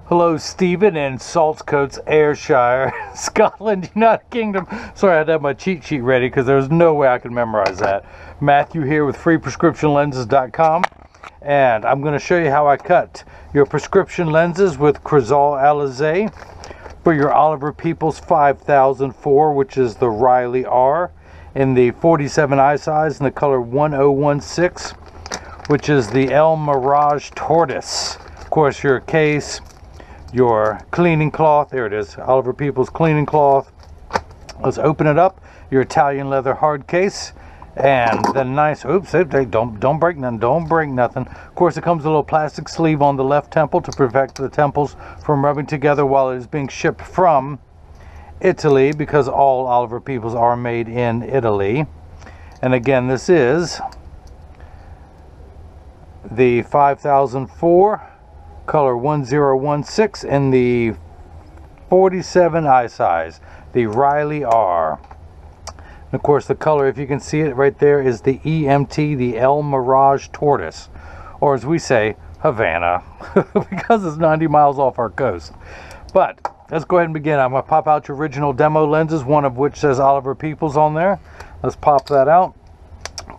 Hello, Stephen in Saltcoats, Ayrshire, Scotland, United Kingdom. Sorry, I had to have my cheat sheet ready because there's no way I could memorize that. Matthew here with freeprescriptionlenses.com, and I'm going to show you how I cut your prescription lenses with Crizal Alize for your Oliver Peoples 5004, which is the Riley R, in the 47 eye size in the color 1016, which is the El Mirage Tortoise. Of course, your case, your cleaning cloth, there it is, Oliver Peoples cleaning cloth. Let's open it up. Your Italian leather hard case, and the nice, oops, don't break nothing, don't break nothing. Of course, it comes with a little plastic sleeve on the left temple to protect the temples from rubbing together while it is being shipped from Italy, because all Oliver Peoples are made in Italy. And again, this is the 5004 color 1016 in the 47 eye size, the Riley R. And of course, the color, if you can see it right there, is the EMT, the El Mirage Tortoise, or as we say, Havana, because it's 90 miles off our coast. But let's go ahead and begin. I'm going to pop out your original demo lenses, one of which says Oliver Peoples on there. Let's pop that out,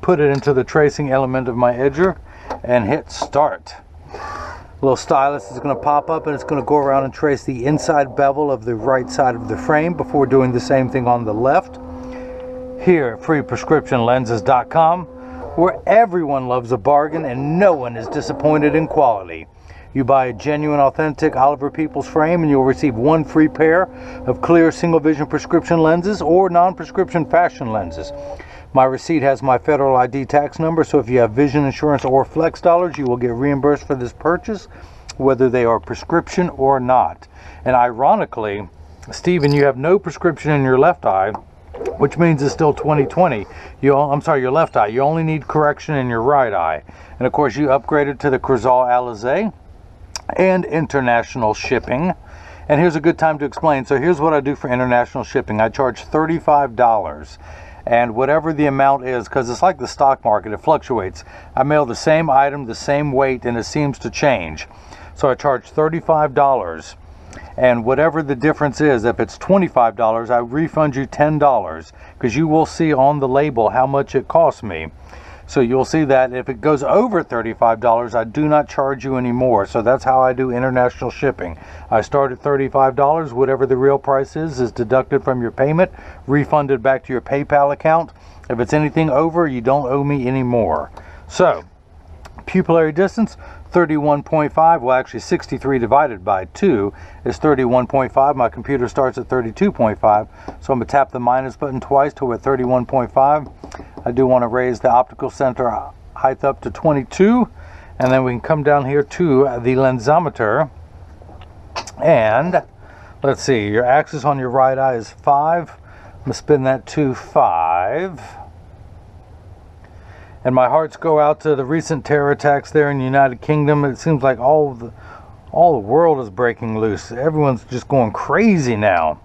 put it into the tracing element of my edger, and hit start. Little stylus is going to pop up, and it's going to go around and trace the inside bevel of the right side of the frame before doing the same thing on the left. Here at freeprescriptionlenses.com, where everyone loves a bargain and no one is disappointed in quality. You buy a genuine, authentic Oliver Peoples frame and you'll receive one free pair of clear single vision prescription lenses or non-prescription fashion lenses. My receipt has my federal ID tax number, so if you have vision insurance or flex dollars, you will get reimbursed for this purchase, whether they are prescription or not. And ironically, Stephen, you have no prescription in your left eye, which means it's still 2020. I'm sorry, your left eye. You only need correction in your right eye. And of course, you upgraded to the Crizal Alize and international shipping. And here's a good time to explain. So here's what I do for international shipping. I charge $35. And whatever the amount is, because it's like the stock market, it fluctuates. I mail the same item, the same weight, and it seems to change. So I charge $35. And whatever the difference is, if it's $25, I refund you $10, because you will see on the label how much it costs me. So you'll see that if it goes over $35, I do not charge you anymore. So that's how I do international shipping. I start at $35. Whatever the real price is deducted from your payment, refunded back to your PayPal account. If it's anything over, you don't owe me anymore. So, pupillary distance, 31.5. Well, actually 63 divided by 2 is 31.5. My computer starts at 32.5. So I'm going to tap the minus button twice till we're at 31.5. I do want to raise the optical center height up to 22, and then we can come down here to the lensometer, and let's see, your axis on your right eye is 5. I'm going to spin that to 5, and my hearts go out to the recent terror attacks there in the United Kingdom. It seems like all the world is breaking loose. Everyone's just going crazy now.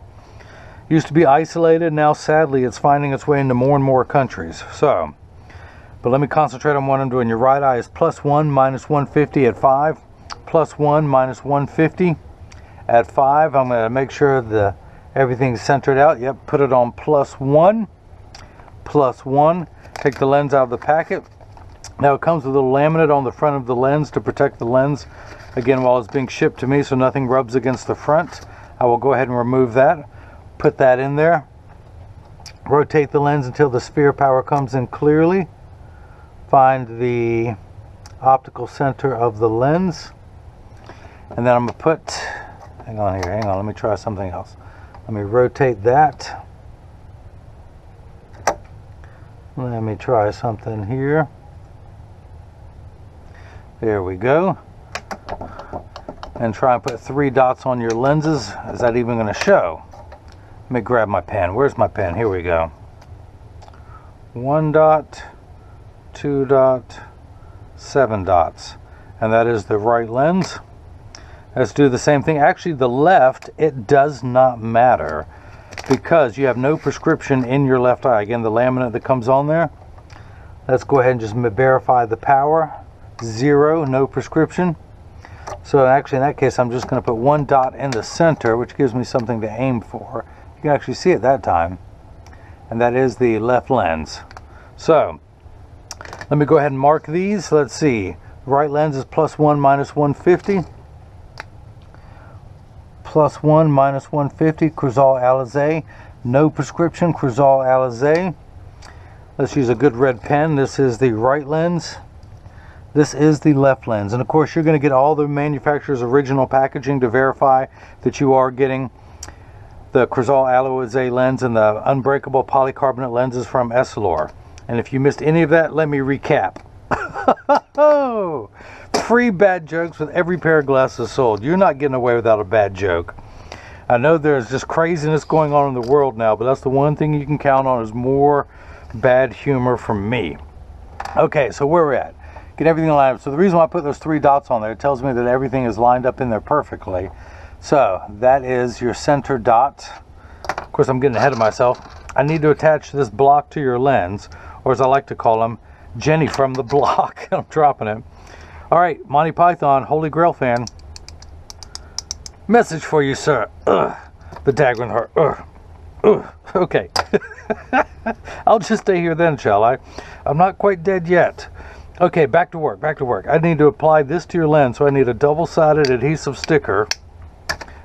Used to be isolated, now sadly it's finding its way into more and more countries. So, but let me concentrate on what I'm doing. Your right eye is +1 minus 150 at 5, +1 minus 150 at 5. I'm going to make sure everything's centered out. Yep, put it on +1, +1. Take the lens out of the packet. Now it comes with a little laminate on the front of the lens to protect the lens, again, while it's being shipped to me, so nothing rubs against the front. I will go ahead and remove that. Put that in there. Rotate the lens until the sphere power comes in clearly. Find the optical center of the lens. And then I'm going to put, hang on, let me try something else. Let me rotate that. Let me try something here. There we go. And try and put 3 dots on your lenses. Is that even going to show? Let me grab my pen. Where's my pen? Here we go. 1 dot, 2 dot, 7 dots. And that is the right lens. Let's do the same thing. Actually, the left, it does not matter, because you have no prescription in your left eye. Again, the laminate that comes on there. Let's go ahead and just verify the power. 0, no prescription. So actually in that case I'm just going to put one dot in the center, which gives me something to aim for. You can actually see it that time, and that is the left lens. So let me go ahead and mark these. Let's see, right lens is +1 minus 150, +1 minus 150, Crizal Alize, no prescription, Crizal Alize. Let's use a good red pen. This is the right lens, this is the left lens, and of course you're going to get all the manufacturer's original packaging to verify that you are getting the Crizal Alize lens and the unbreakable polycarbonate lenses from Essilor. And if you missed any of that, let me recap. Free bad jokes with every pair of glasses sold. You're not getting away without a bad joke. I know there's just craziness going on in the world now, but that's the one thing you can count on is more bad humor from me. Okay, so where we're at. Get everything lined up. So the reason why I put those 3 dots on there, it tells me that everything is lined up in there perfectly. So that is your center dot. Of course, I'm getting ahead of myself. I need to attach this block to your lens, or as I like to call them, Jenny from the block. I'm dropping it. All right, Monty Python, Holy Grail fan. Message for you, sir. Ugh. The dagger in the heart. Ugh. Ugh. Okay. I'll just stay here then, shall I? I'm not quite dead yet. Okay, back to work, back to work. I need to apply this to your lens, so I need a double-sided adhesive sticker.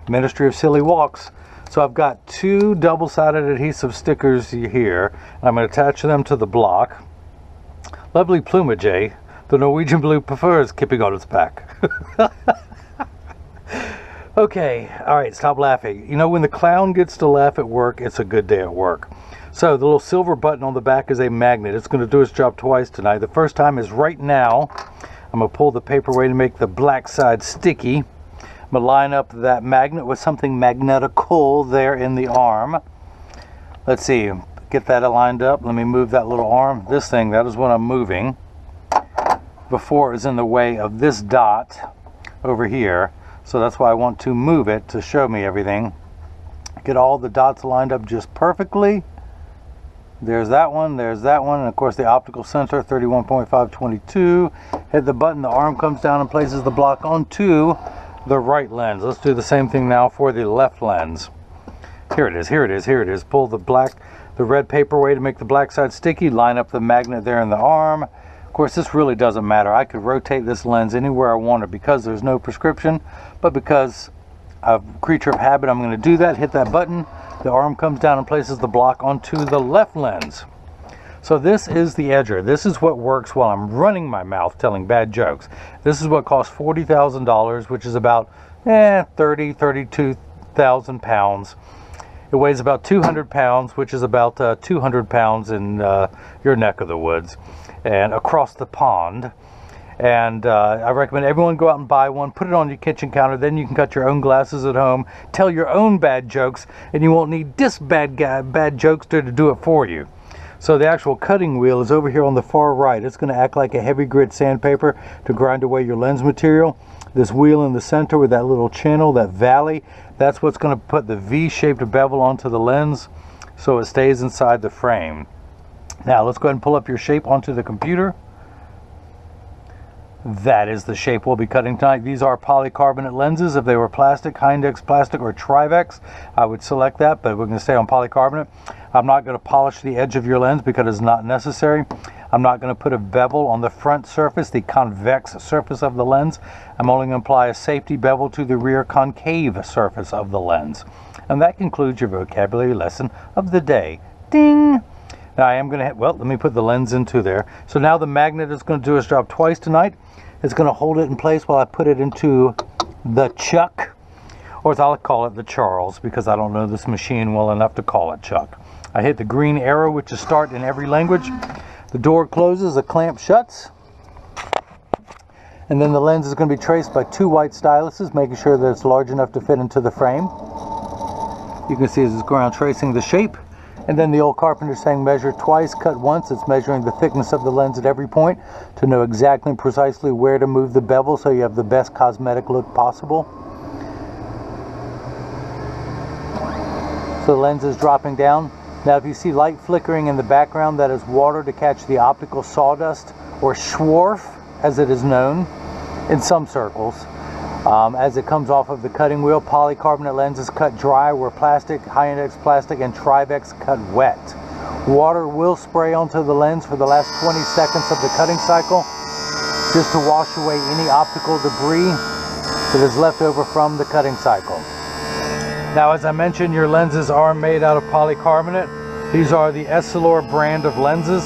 Ministry of Silly Walks. So I've got 2 double-sided adhesive stickers here. I'm going to attach them to the block. Lovely plumage, eh? The Norwegian blue prefers keeping on its back. Okay, all right, stop laughing. You know, when the clown gets to laugh at work, it's a good day at work. So the little silver button on the back is a magnet. It's going to do its job twice tonight. The first time is right now. I'm going to pull the paper away to make the black side sticky. I'm going to line up that magnet with something magnetical there in the arm. Let's see, get that lined up. Let me move that little arm. This thing, that is what I'm moving. Before it was in the way of this dot over here. So that's why I want to move it to show me everything. Get all the dots lined up just perfectly. There's that one, and of course the optical sensor, 31.522. Hit the button, the arm comes down and places the block onto the right lens. Let's do the same thing now for the left lens. Here it is, here it is, here it is. Pull the red paper away to make the black side sticky. Line up the magnet there in the arm. Of course, this really doesn't matter. I could rotate this lens anywhere I wanted because there's no prescription, but because I'm a creature of habit, I'm going to do that. Hit that button. The arm comes down and places the block onto the left lens. So this is the edger. This is what works while I'm running my mouth telling bad jokes. This is what costs $40,000, which is about 32,000 pounds. It weighs about 200 pounds, which is about 200 pounds in your neck of the woods and across the pond. And I recommend everyone go out and buy one, put it on your kitchen counter, then you can cut your own glasses at home, tell your own bad jokes, and you won't need this bad jokester to do it for you. So the actual cutting wheel is over here on the far right. It's going to act like a heavy grit sandpaper to grind away your lens material. This wheel in the center with that little channel, that valley, that's what's going to put the V-shaped bevel onto the lens so it stays inside the frame. Now let's go ahead and pull up your shape onto the computer. That is the shape we'll be cutting tonight. These are polycarbonate lenses. If they were plastic, Hindex plastic, or Trivex, I would select that, but we're going to stay on polycarbonate. I'm not going to polish the edge of your lens because it's not necessary. I'm not going to put a bevel on the front surface, the convex surface of the lens. I'm only going to apply a safety bevel to the rear concave surface of the lens. And that concludes your vocabulary lesson of the day. Ding! Now I am going to, well, let me put the lens into there. So now the magnet is going to do its job twice tonight. It's going to hold it in place while I put it into the chuck, or as I'll call it, the Charles, because I don't know this machine well enough to call it chuck. I hit the green arrow, which is start in every language. The door closes, the clamp shuts, and then the lens is going to be traced by 2 white styluses, making sure that it's large enough to fit into the frame. You can see as it's going around tracing the shape. And then the old carpenter saying measure twice, cut once. It's measuring the thickness of the lens at every point to know exactly and precisely where to move the bevel so you have the best cosmetic look possible. So the lens is dropping down. Now if you see light flickering in the background, that is water to catch the optical sawdust, or schwarf as it is known in some circles. As it comes off of the cutting wheel, polycarbonate lenses cut dry where plastic, high index plastic, and Trivex cut wet. Water will spray onto the lens for the last 20 seconds of the cutting cycle, just to wash away any optical debris that is left over from the cutting cycle. Now, as I mentioned, your lenses are made out of polycarbonate. These are the Essilor brand of lenses.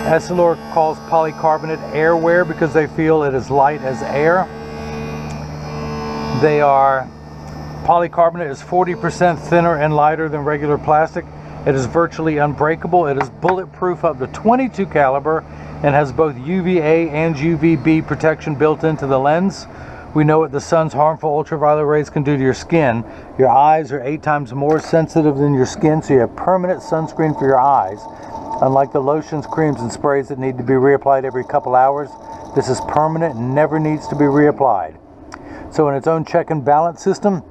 Essilor calls polycarbonate airwear because they feel it is light as air. Polycarbonate is 40% thinner and lighter than regular plastic. It is virtually unbreakable. It is bulletproof up to 22 caliber and has both UVA and UVB protection built into the lens. We know what the sun's harmful ultraviolet rays can do to your skin. Your eyes are 8 times more sensitive than your skin, so you have permanent sunscreen for your eyes. Unlike the lotions, creams, and sprays that need to be reapplied every couple hours, this is permanent and never needs to be reapplied. So in its own check and balance system,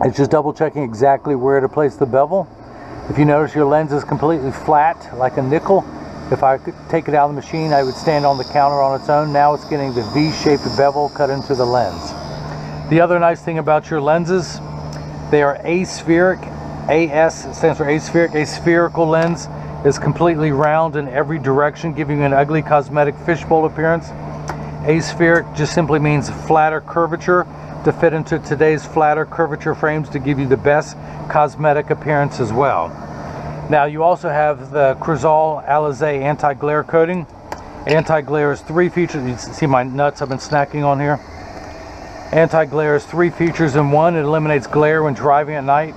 it's just double checking exactly where to place the bevel. If you notice your lens is completely flat, like a nickel, if I could take it out of the machine, I would stand on the counter on its own. Now it's getting the V-shaped bevel cut into the lens. The other nice thing about your lenses, they are aspheric. AS stands for aspheric. A spherical lens is completely round in every direction, giving you an ugly cosmetic fishbowl appearance. Aspheric just simply means flatter curvature to fit into today's flatter curvature frames to give you the best cosmetic appearance as well. Now you also have the Crizal Alize anti-glare coating. Anti-glare is 3 features. You see my nuts I've been snacking on here. Anti-glare is 3 features in one. It eliminates glare when driving at night,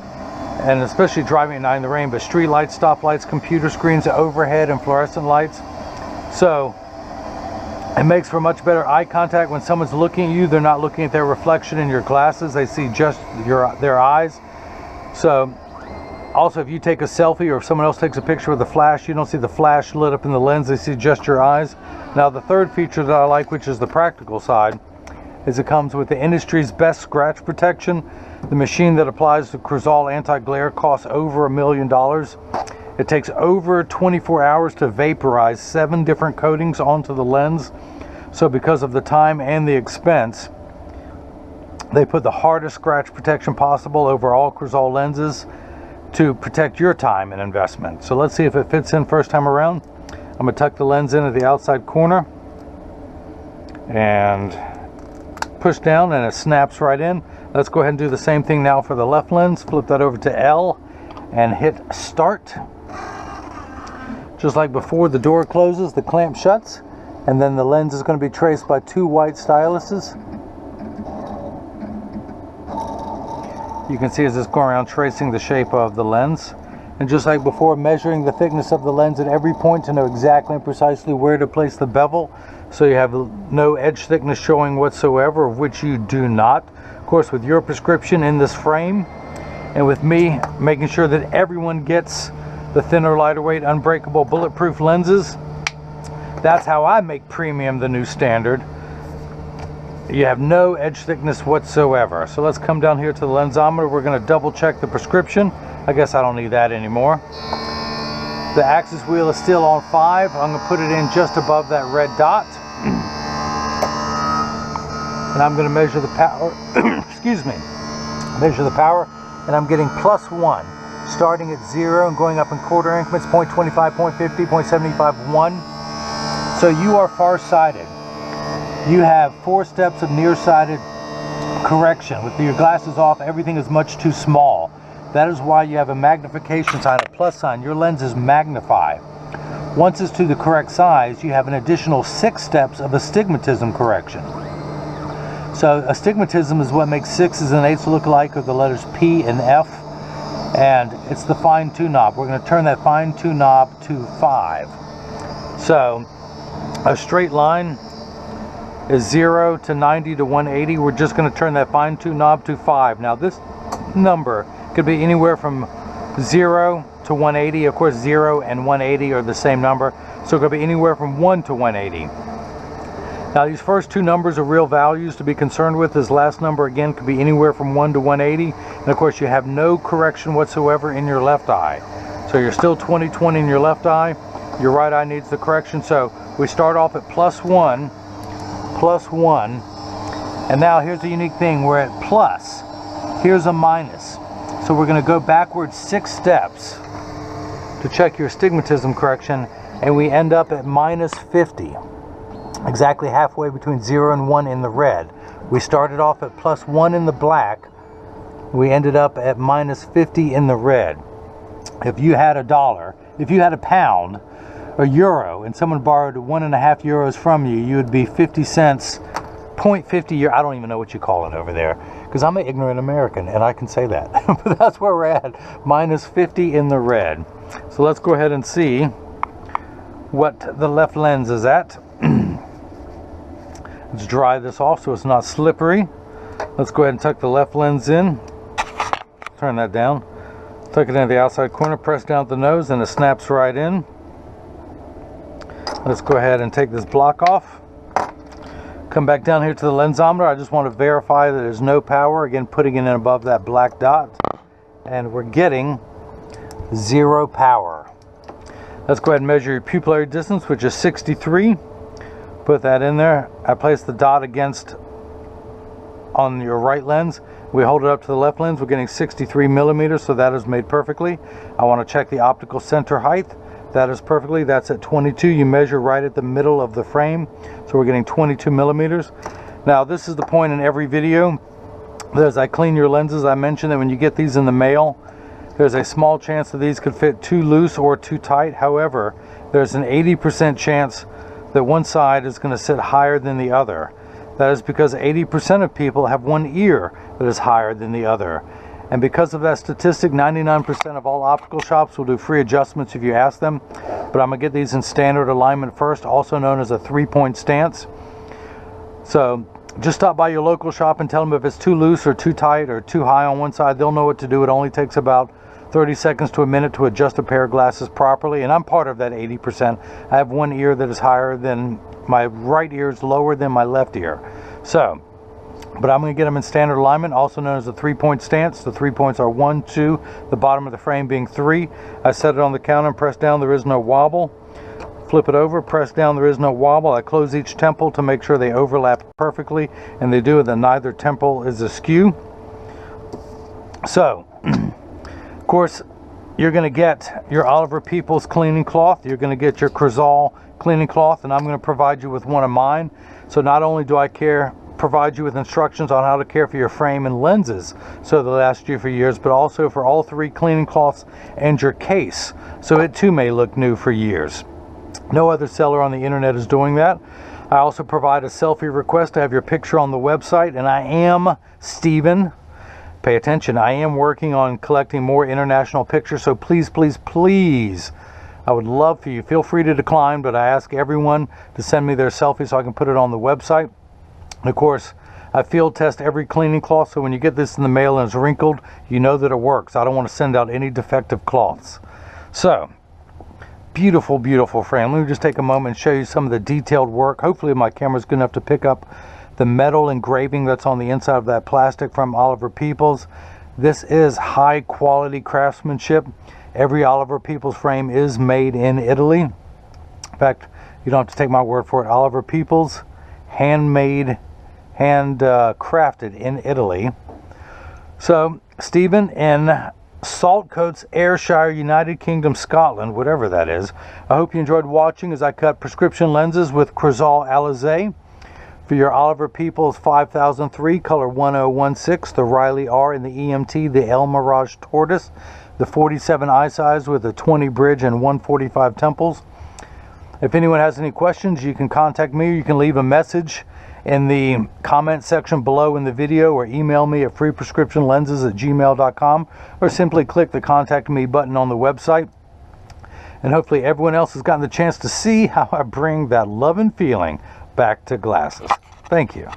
and especially driving at night in the rain, but street lights, stop lights, computer screens, overhead, and fluorescent lights. So it makes for much better eye contact. When someone's looking at you, they're not looking at their reflection in your glasses. They see just their eyes. So also, if you take a selfie or if someone else takes a picture with a flash, you don't see the flash lit up in the lens. They see just your eyes. Now, the third feature that I like, which is the practical side, is it comes with the industry's best scratch protection. The machine that applies the Crizal anti-glare costs over $1 million. It takes over 24 hours to vaporize 7 different coatings onto the lens. So because of the time and the expense, they put the hardest scratch protection possible over all Crizal lenses to protect your time and investment. So let's see if it fits in first time around. I'm going to tuck the lens in at the outside corner and push down, and it snaps right in. Let's go ahead and do the same thing now for the left lens. Flip that over to L and hit start. Just like before, the door closes, the clamp shuts, and then the lens is going to be traced by 2 white styluses. You can see as it's going around tracing the shape of the lens. And just like before, measuring the thickness of the lens at every point to know exactly and precisely where to place the bevel, so you have no edge thickness showing whatsoever, of which you do not. Of course, with your prescription in this frame, and with me making sure that everyone gets the thinner, lighter weight, unbreakable, bulletproof lenses, that's how I make premium the new standard. You have no edge thickness whatsoever. So let's come down here to the lensometer. We're going to double check the prescription. I guess I don't need that anymore. The axis wheel is still on 5. I'm going to put it in just above that red dot. And I'm going to measure the power. Excuse me. Measure the power. And I'm getting +1. Starting at 0 and going up in quarter increments, 0.25, 0.50, 0.75, 1. So you are farsighted. You have 4 steps of nearsighted correction. With your glasses off, everything is much too small. That is why you have a magnification sign, a plus sign. Your lenses magnify. Once it's to the correct size, you have an additional 6 steps of astigmatism correction. So astigmatism is what makes 6s and 8s look alike, or the letters P and F. And it's the fine-tune knob. We're going to turn that fine-tune knob to 5. So a straight line is 0 to 90 to 180. We're just going to turn that fine-tune knob to 5. Now this number could be anywhere from 0 to 180. Of course, 0 and 180 are the same number, so it could be anywhere from 1 to 180. Now these first 2 numbers are real values to be concerned with. This last number again could be anywhere from 1 to 180, and of course you have no correction whatsoever in your left eye. So you're still 20/20 in your left eye. Your right eye needs the correction. So we start off at +1, And now here's the unique thing. We're at plus. Here's a minus. So we're going to go backwards 6 steps to check your astigmatism correction, and we end up at minus 50. Exactly halfway between 0 and 1 in the red. We started off at plus 1 in the black. We ended up at minus 50 in the red. If you had $1, if you had £1, a euro, and someone borrowed 1.5 euros from you, you would be 50 cents, 0.50 euro. I don't even know what you call it over there, because I'm an ignorant American and I can say that. But that's where we're at, minus 50 in the red. So let's go ahead and see what the left lens is at. Let's dry this off so it's not slippery. Let's go ahead and tuck the left lens in. Turn that down. Tuck it into the outside corner, press down at the nose, and it snaps right in. Let's go ahead and take this block off. Come back down here to the lensometer. I just want to verify that there's no power. Again, putting it in above that black dot. And we're getting 0 power. Let's go ahead and measure your pupillary distance, which is 63. Put that in there. I place the dot against on your right lens. We hold it up to the left lens. We're getting 63 millimeters, so that is made perfectly. I want to check the optical center height. That is perfectly. That's at 22. You measure right at the middle of the frame, so we're getting 22 millimeters. Now, this is the point in every video that as I clean your lenses, I mentioned that when you get these in the mail, there's a small chance that these could fit too loose or too tight. However, there's an 80% chance that one side is going to sit higher than the other. That is because 80% of people have one ear that is higher than the other. And because of that statistic, 99% of all optical shops will do free adjustments if you ask them. But I'm going to get these in standard alignment first, also known as a 3-point stance. So just stop by your local shop and tell them if it's too loose or too tight or too high on one side. They'll know what to do. It only takes about 30 seconds to a minute to adjust a pair of glasses properly. And I'm part of that 80%. I have one ear that is higher than my right ear, is lower than my left ear. So, but I'm going to get them in standard alignment, also known as a 3-point stance. The 3 points are 1, 2, the bottom of the frame being 3. I set it on the counter and press down. There is no wobble. Flip it over, press down. There is no wobble. I close each temple to make sure they overlap perfectly, and they do it, that neither temple is askew. So, of course, you're going to get your Oliver Peoples cleaning cloth. You're going to get your Crizal cleaning cloth, and I'm going to provide you with one of mine. So not only do I provide you with instructions on how to care for your frame and lenses so they'll last you for years, but also for all 3 cleaning cloths and your case, so it too may look new for years. No other seller on the internet is doing that. I also provide a selfie request to have your picture on the website, and I am Stephen. Pay attention, I am working on collecting more international pictures, so please, please, please, I would love for you. Feel free to decline, but I ask everyone to send me their selfie so I can put it on the website. And of course, I field test every cleaning cloth, so when you get this in the mail and it's wrinkled, you know that it works. I don't want to send out any defective cloths. So, beautiful, beautiful frame. Let me just take a moment and show you some of the detailed work. Hopefully my camera's good enough to pick up the metal engraving that's on the inside of that plastic from Oliver Peoples. This is high quality craftsmanship. Every Oliver Peoples frame is made in Italy. In fact, you don't have to take my word for it. Oliver Peoples, handmade, crafted in Italy. So, Stephen in Saltcoats, Ayrshire, United Kingdom, Scotland, whatever that is. I hope you enjoyed watching as I cut prescription lenses with Crizal Alize for your Oliver Peoples 5003, color 1016, the Riley R in the EMT, the El Mirage Tortoise, the 47 eye size with a 20 bridge and 145 temples. If anyone has any questions, you can contact me, or you can leave a message in the comment section below in the video, or email me at freeprescriptionlenses@gmail.com, or simply click the contact me button on the website. And hopefully everyone else has gotten the chance to see how I bring that love and feeling back to glasses. Thank you.